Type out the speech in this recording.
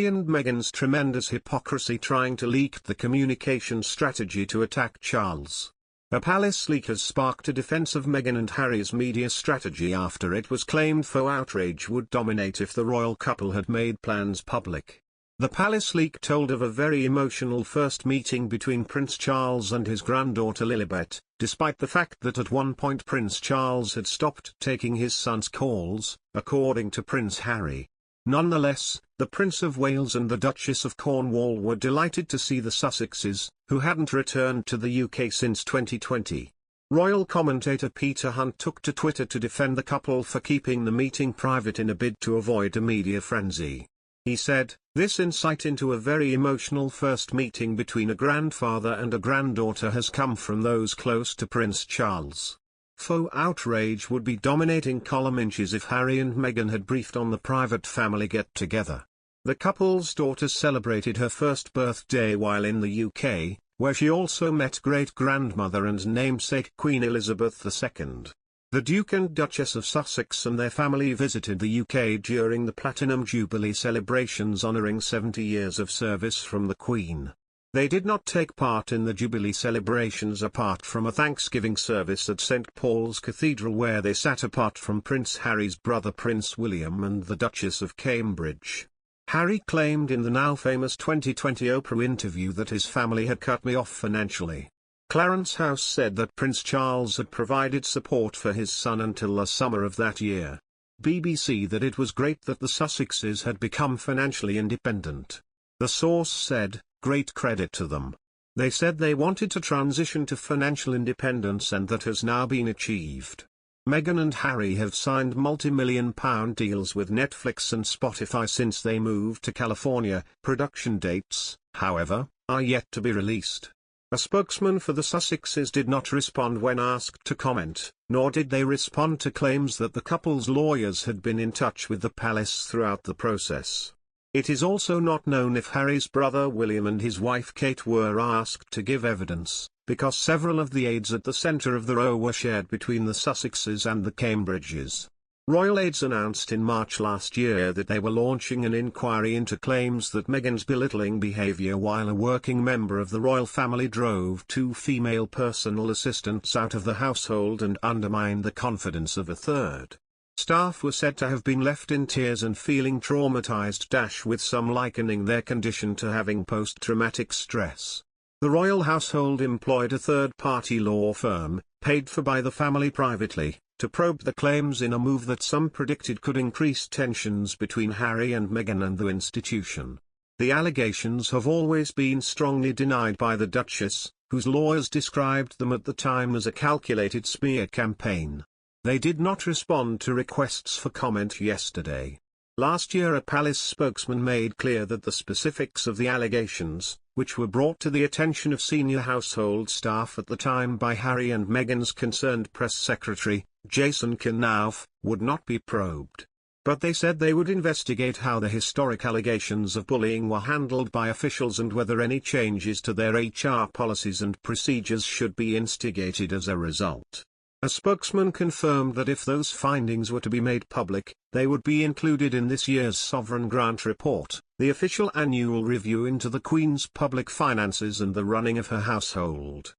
Harry and Meghan's tremendous hypocrisy trying to leak the communication strategy to attack Charles. A palace leak has sparked a defense of Meghan and Harry's media strategy after it was claimed faux outrage would dominate if the royal couple had made plans public. The palace leak told of a very emotional first meeting between Prince Charles and his granddaughter Lillibet, despite the fact that at one point Prince Charles had stopped taking his son's calls, according to Prince Harry. Nonetheless, the Prince of Wales and the Duchess of Cornwall were delighted to see the Sussexes, who hadn't returned to the UK since 2020. Royal commentator Peter Hunt took to Twitter to defend the couple for keeping the meeting private in a bid to avoid a media frenzy. He said, "This insight into a very emotional first meeting between a grandfather and a granddaughter has come from those close to Prince Charles. Faux outrage would be dominating column inches if Harry and Meghan had briefed on the private family get-together." The couple's daughter celebrated her first birthday while in the UK, where she also met great-grandmother and namesake Queen Elizabeth II. The Duke and Duchess of Sussex and their family visited the UK during the Platinum Jubilee celebrations honouring 70 years of service from the Queen. They did not take part in the Jubilee celebrations apart from a Thanksgiving service at St Paul's Cathedral where they sat apart from Prince Harry's brother Prince William and the Duchess of Cambridge. Harry claimed in the now famous 2020 Oprah interview that his family had cut me off financially. Clarence House said that Prince Charles had provided support for his son until the summer of that year. BBC that it was great that the Sussexes had become financially independent. The source said, "Great credit to them. They said they wanted to transition to financial independence and that has now been achieved." Meghan and Harry have signed multi-million-pound deals with Netflix and Spotify since they moved to California. Production dates, however, are yet to be released. A spokesman for the Sussexes did not respond when asked to comment, nor did they respond to claims that the couple's lawyers had been in touch with the palace throughout the process. It is also not known if Harry's brother William and his wife Kate were asked to give evidence, because several of the aides at the centre of the row were shared between the Sussexes and the Cambridges. Royal aides announced in March last year that they were launching an inquiry into claims that Meghan's belittling behaviour while a working member of the royal family drove two female personal assistants out of the household and undermined the confidence of a third. Staff were said to have been left in tears and feeling traumatized, with some likening their condition to having post-traumatic stress. The royal household employed a third-party law firm, paid for by the family privately, to probe the claims in a move that some predicted could increase tensions between Harry and Meghan and the institution. The allegations have always been strongly denied by the Duchess, whose lawyers described them at the time as a calculated smear campaign. They did not respond to requests for comment yesterday. Last year a palace spokesman made clear that the specifics of the allegations, which were brought to the attention of senior household staff at the time by Harry and Meghan's concerned press secretary, Jason Knauf, would not be probed. But they said they would investigate how the historic allegations of bullying were handled by officials and whether any changes to their HR policies and procedures should be instigated as a result. A spokesman confirmed that if those findings were to be made public, they would be included in this year's Sovereign Grant Report, the official annual review into the Queen's public finances and the running of her household.